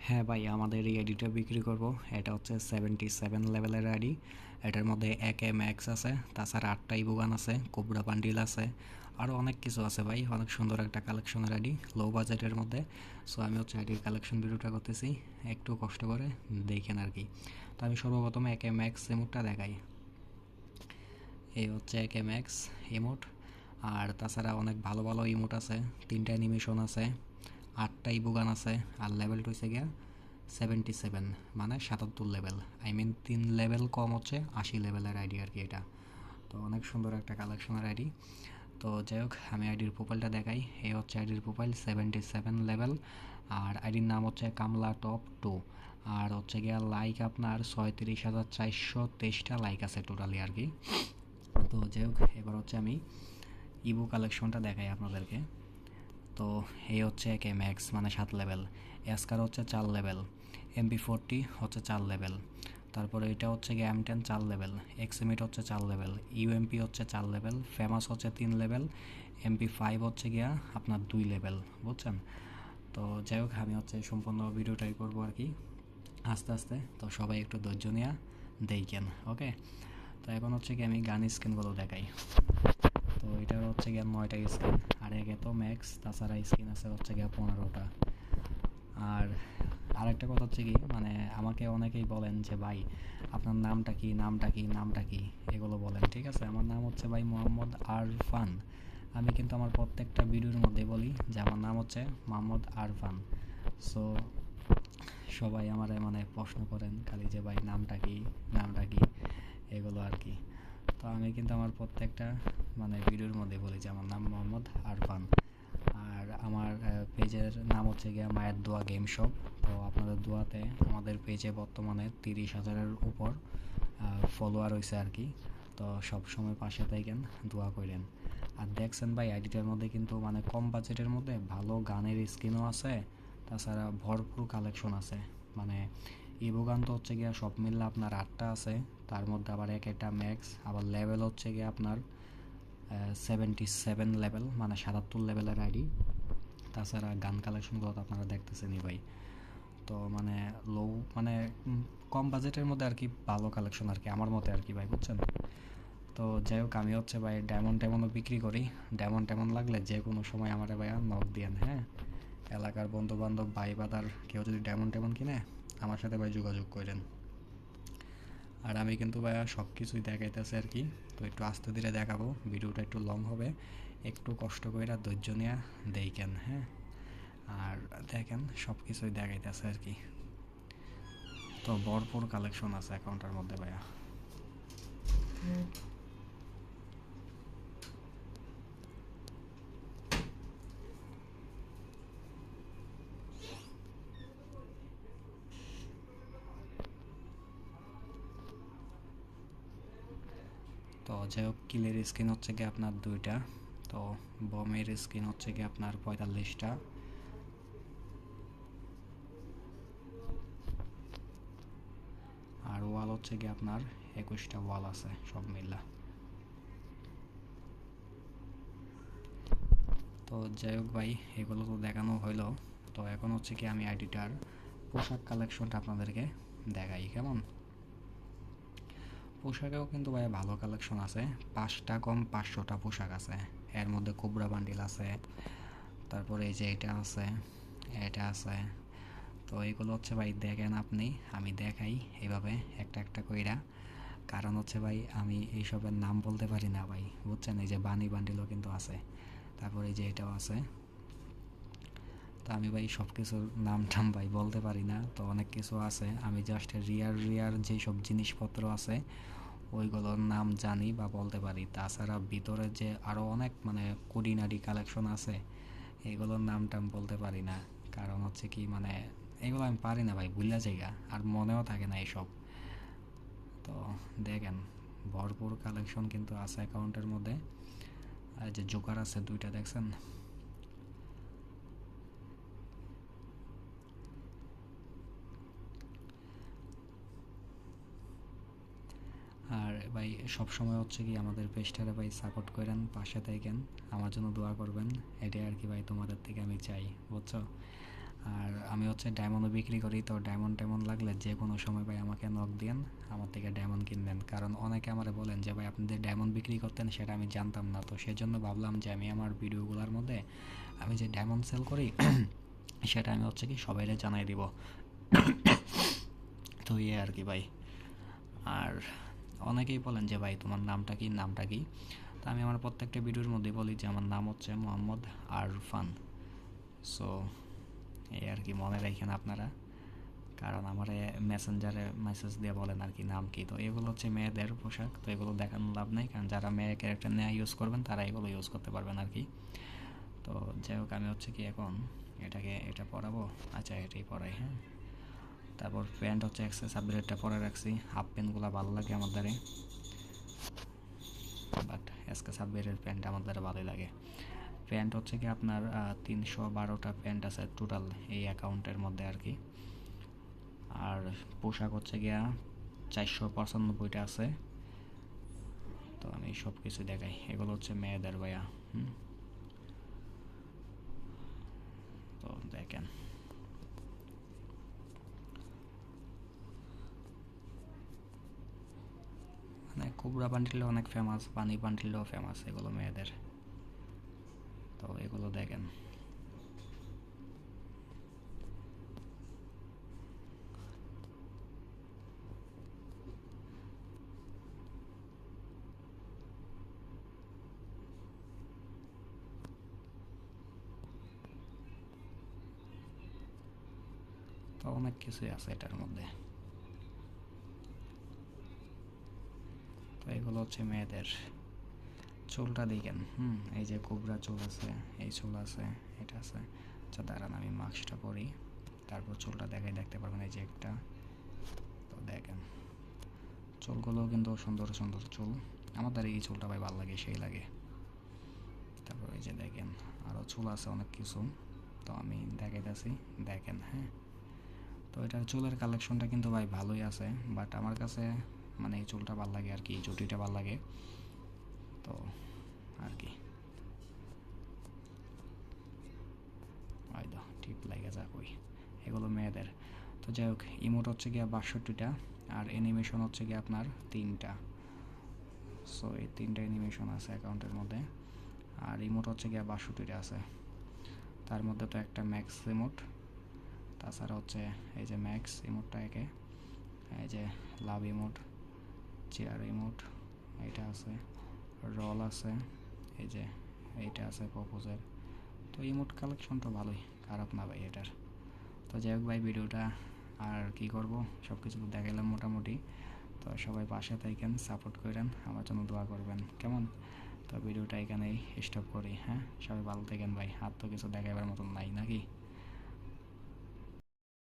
হ্যাঁ ভাই, আমাদের এই আইডিটা বিক্রি করব। এটা হচ্ছে 77 লেভেলের আইডি। এটার মধ্যে একে ম্যাক্স আছে, তাছাড়া 8টা ইবুগান আছে, কোবরা বান্ডিল আছে, আরও অনেক কিছু আছে ভাই। অনেক সুন্দর একটা কালেকশনের আইডি, লো বাজেটের মধ্যে। সো আমি হচ্ছে আইডির কালেকশন ভিডিওটা করতেছি, একটু কষ্ট করে দেখেন আর কি। তো আমি সর্বপ্রথমে একে ম্যাক্স ইমোটটা দেখাই। এই হচ্ছে একে ম্যাক্স ইমোট। আর তাছাড়া অনেক ভালো ভালো ইমোট আছে, 3টা অ্যানিমেশন আছে, 8টা ইবুগান আছে, আর লেভেলটা হচ্ছে গিয়া 77, মানে 77 লেভেল। আই মিন 3 লেভেল কম হচ্ছে 80 লেভেলের আইডি আর কি এটা। তো অনেক সুন্দর একটা কালেকশনের আইডি। তো যাই হোক, আমি আইডির প্রোফাইলটা দেখাই। এই হচ্ছে আইডির প্রোফাইল, 77 লেভেল। আর আইডির নাম হচ্ছে কামলা টপ 2। আর হচ্ছে গিয়া লাইক আপনার 36,423টা লাইক আছে টোটালি আর কি। তো যাই হোক, এবার হচ্ছে আমি ইবু কালেকশনটা দেখাই আপনাদেরকে। তো এই হচ্ছে একে ম্যাক্স মানে 7 লেভেল, এসকার হচ্ছে 4 লেভেল, MP40 হচ্ছে 4 লেভেল, তারপরে এটা হচ্ছে গিয়ে M10 4 লেভেল, এক্সএমিট হচ্ছে 4 লেভেল, ইউএমপি হচ্ছে 4 লেভেল, ফেমাস হচ্ছে 3 লেভেল, MP5 হচ্ছে গিয়া আপনার 2 লেভেল, বুঝছেন। তো যাই হোক, আমি হচ্ছে সম্পূর্ণ ভিডিওটাই করবো আর কি আস্তে আস্তে। তো সবাই একটু ধৈর্য নিয়ে দেখেন, ওকে। তো এখন হচ্ছে কি আমি গান স্ক্রিনগুলো দেখাই। তো এটার হচ্ছে গিয়ে 9টা স্ক্রিন, আর একে তো ম্যাক্স, তাছাড়া স্ক্রিন আছে হচ্ছে গিয়ে 15টা। আর আরেকটা কথা হচ্ছে কি, মানে আমাকে অনেকেই বলেন যে ভাই আপনার নামটা কি, নামটা কি, নামটা কি, এগুলো বলেন। ঠিক আছে, আমার নাম হচ্ছে ভাই মোহাম্মদ আরফান। আমি কিন্তু আমার প্রত্যেকটা ভিডিওর মধ্যে বলি যে আমার নাম হচ্ছে মোহাম্মদ আরফান। সো সবাই আমার মানে প্রশ্ন করেন খালি যে ভাই নামটা কি, নামটা কি, এগুলো আর কি। তো আমি কিন্তু আমার প্রত্যেকটা মানে ভিডিওর মধ্যে বলি যে আমার নাম মোহাম্মদ আরফান। আর আমার পেজের নাম হচ্ছে গিয়া মায়ের দোয়া গেম শপ। তো আপনাদের দোয়াতে আমাদের পেজে বর্তমানে 30,000-এর উপর ফলোয়ার হয়েছে আর কি। তো সব সময় পাশে থাকেন, দোয়া করেন। আর দেখছেন ভাই, আইডিটার মধ্যে কিন্তু মানে কম বাজেটের মধ্যে ভালো গানের স্কিনও আছে, তাছাড়া ভরপুর কালেকশন আছে। মানে ইভো গান তো হচ্ছে গিয়া সব মিললে আপনার 8টা আছে, তার মধ্যে আবার এক একটা ম্যাক্স, আবার লেভেল হচ্ছে গিয়ে আপনার 77 লেভেল মানে 77 লেভেলের আইডি। তাছাড়া গান কালেকশনগুলো তো আপনারা দেখতেছেনই ভাই। তো মানে লো মানে কম বাজেটের মধ্যে আর কি ভালো কালেকশন আর কি, আমার মতে আর কি ভাই, বুঝছেন। তো যাই হোক, আমি হচ্ছে ভাই ডায়মন্ড টাইমন্ডও বিক্রি করি। ডায়মন্ড টাইমন্ড লাগলে যে কোনো সময় আমার ভাইয়া নক দিয়েন, হ্যাঁ। এলাকার বন্ধু বান্ধব ভাই বাদার কেউ যদি ডায়মন্ড টাইমন্ড কিনে, আমার সাথে ভাই যোগাযোগ করেন। আর আমি কিন্তু ভাইয়া সব কিছুই দেখাইতেছি আর কি। তো একটু আস্তে ধীরে দেখাবো, ভিডিওটা একটু লং হবে, একটু কষ্ট করে ধৈর্য নিয়ে দেখেন, হ্যাঁ। আর দেখেন সব কিছুই দেখাইতেছে আর কি। তো ভরপুর কালেকশন আছে অ্যাকাউন্টের মধ্যে ভাইয়া। তো যাই হোক, কিলের স্কিন হচ্ছে কি আপনার 2টা। তো বমের স্কিন হচ্ছে কি আপনার 45টা। আর ওয়াল হচ্ছে কি আপনার 21টা ওয়াল আছে সব মিলা। তো যাই হোক ভাই, এগুলো তো দেখানো হইলো। তো এখন হচ্ছে কি আমি আইডিটার পোশাক কালেকশনটা আপনাদেরকে দেখাই, কেমন। পোশাকেও কিন্তু ভাই ভালো কালেকশন আছে, 5টা কম 500টা পোশাক আছে। এর মধ্যে কোবরা বান্ডিল আছে, তারপরে এই যে এটা আছে, এটা আছে। তো এইগুলো হচ্ছে ভাই দেখেন আপনি, আমি দেখাই এইভাবে একটা একটা কইরা। কারণ হচ্ছে ভাই আমি এইসবের নাম বলতে পারি না ভাই, বুঝছেন। এই যে বানি বান্ডিলও কিন্তু আছে, তারপরে এই যে এটাও আছে। তো আমি ভাই সব কিছুর নাম টাম ভাই বলতে পারি না, তো অনেক কিছু আছে। আমি জাস্ট রিয়ার রিয়ার যেসব জিনিসপত্র আছে ওইগুলোর নাম জানি বা বলতে পারি। তাছাড়া ভিতরে যে আরও অনেক মানে কুডিনারি কালেকশন আছে, এগুলোর নাম টাম বলতে পারি না। কারণ হচ্ছে কি মানে এগুলো আমি পারি না ভাই, ভুলা জায়গা আর মনেও থাকে না এইসব। তো দেখেন ভরপুর কালেকশন কিন্তু আছে অ্যাকাউন্টের মধ্যে। আর যে জোকার আছে 2টা, দেখছেন। আর ভাই সবসময় হচ্ছে কি আমাদের পেজটারে ভাই সাপোর্ট করেন, পাশে থাকেন, আমার জন্য দোয়া করবেন। এটাই আর কি ভাই তোমাদের থেকে আমি চাই, বুঝছো। আর আমি হচ্ছে ডায়মন্ডও বিক্রি করি। তো ডায়মন্ড লাগলে যে কোনো সময় ভাই আমাকে নক দিয়েন, আমার থেকে ডায়মন্ড কিনবেন। কারণ অনেকে আমারে বলেন যে ভাই আপনাদের ডায়মন্ড বিক্রি করতেন, সেটা আমি জানতাম না। তো সেজন্য ভাবলাম যে আমি আমার ভিডিওগুলোর মধ্যে আমি যে ডায়মন্ড সেল করি সেটা আমি হচ্ছে কি সবাইরে জানাই দিব। তো ইয়ে আর কি ভাই। আর অনেকেই বলেন যে ভাই তোমার নামটা কি, নামটা কি। তো আমি আমার প্রত্যেকটা ভিডিওর মধ্যে বলি যে আমার নাম হচ্ছে মোহাম্মদ আরফান। সো এই আর কি, মনে রাখেন আপনারা। কারণ আমার মেসেঞ্জারে মেসেজ দিয়ে বলেন আর কি নাম কি। তো এগুলো হচ্ছে মেয়েদের পোশাক, তো এগুলো দেখানোর লাভ নেই, কারণ যারা মেয়ে ক্যারেক্টার নিয়ে ইউজ করবেন তারা এগুলো ইউজ করতে পারবেন আর কি। তো যাই হোক, আমি হচ্ছে কি এখন এটা পরাবো। আচ্ছা, এটাই পরাই, হ্যাঁ। তারপর প্যান্ট হচ্ছে এক্সেস আপডেটটা পরে রাখছি। হাফ প্যান্টগুলো ভালো লাগে আমার দ্বারে, বাট এসকে সাব্বিরের প্যান্ট আমার দ্বারা ভালোই লাগে। প্যান্ট হচ্ছে কি আপনার 312টা প্যান্ট আছে টোটাল এই অ্যাকাউন্টের মধ্যে আর কি। আর পোশাক হচ্ছে গিয়া 495টা আছে। তো আমি সব কিছু দেখাই। এগুলো হচ্ছে মেয়েদের ভাইয়া। তো দেখেন, মানে কোবরা বান্ডিলও অনেক ফেমাস, পানি বান্ডিলও ফেমাস, এগুলো মেয়েদের। তো এগুলো দেখেন। তো অনেক কিছুই আছে এটার মধ্যে। তো এগুলো হচ্ছে মেয়েদের। চুলটা দেখেন, এই যে কোবরা চুল আছে, এই চুল আছে, এটা আছে। আচ্ছা দাঁড়ান, আমি মাস্কটা পরি, তারপর চুলটা দেখাই, দেখতে পারবেন এই যে একটা। তো দেখেন চুলগুলো কিন্তু সুন্দর সুন্দর চুল। আমাদের এই চুলটা ভাই ভালো লাগে, সেই লাগে। তারপর এই যে দেখেন আরও চুল আছে অনেক কিছু। তো আমি দেখাইতেছি, দেখেন, হ্যাঁ। তো এটার চুলের কালেকশনটা কিন্তু ভাই ভালোই আছে, বাট আমার কাছে মানে এই চুলটা ভালো লাগে আর কি, জুটিটা ভালো লাগে। তো আর কি, হয়তো টিপ লাগে যাক ওই, এগুলো মেয়েদের। তো যাই হোক, ইমোট হচ্ছে গিয়ে 62টা, আর অ্যানিমেশন হচ্ছে গিয়ে আপনার 3টা। সো এই 3টা অ্যানিমেশন আছে অ্যাকাউন্টের মধ্যে। আর ইমোট হচ্ছে গিয়ে 62টা আছে। তার মধ্যে তো একটা ম্যাক্স ইমোট, তাছাড়া হচ্ছে এই যে ম্যাক্স ইমোটটা একে, এই যে লাভ ইমোট, চেয়ার ইমোট, এইটা আছে, রল আছে, এই যে এইটা আছে প্রপোজের। তো ইমোট কালেকশনটা ভালোই, খারাপ না ভাই এটার। তো যাই হোক ভাই, ভিডিওটা আর কি করব, সব কিছু তো দেখাইলাম মোটামুটি। তো সবাই পাশে থাকেন, সাপোর্ট করেন, আমার জন্য দোয়া করবেন, কেমন। তো ভিডিওটা এখানেই স্টপ করি, হ্যাঁ। সবাই ভালো থাকেন ভাই, আর তো কিছু দেখাবার মতন নাই নাকি।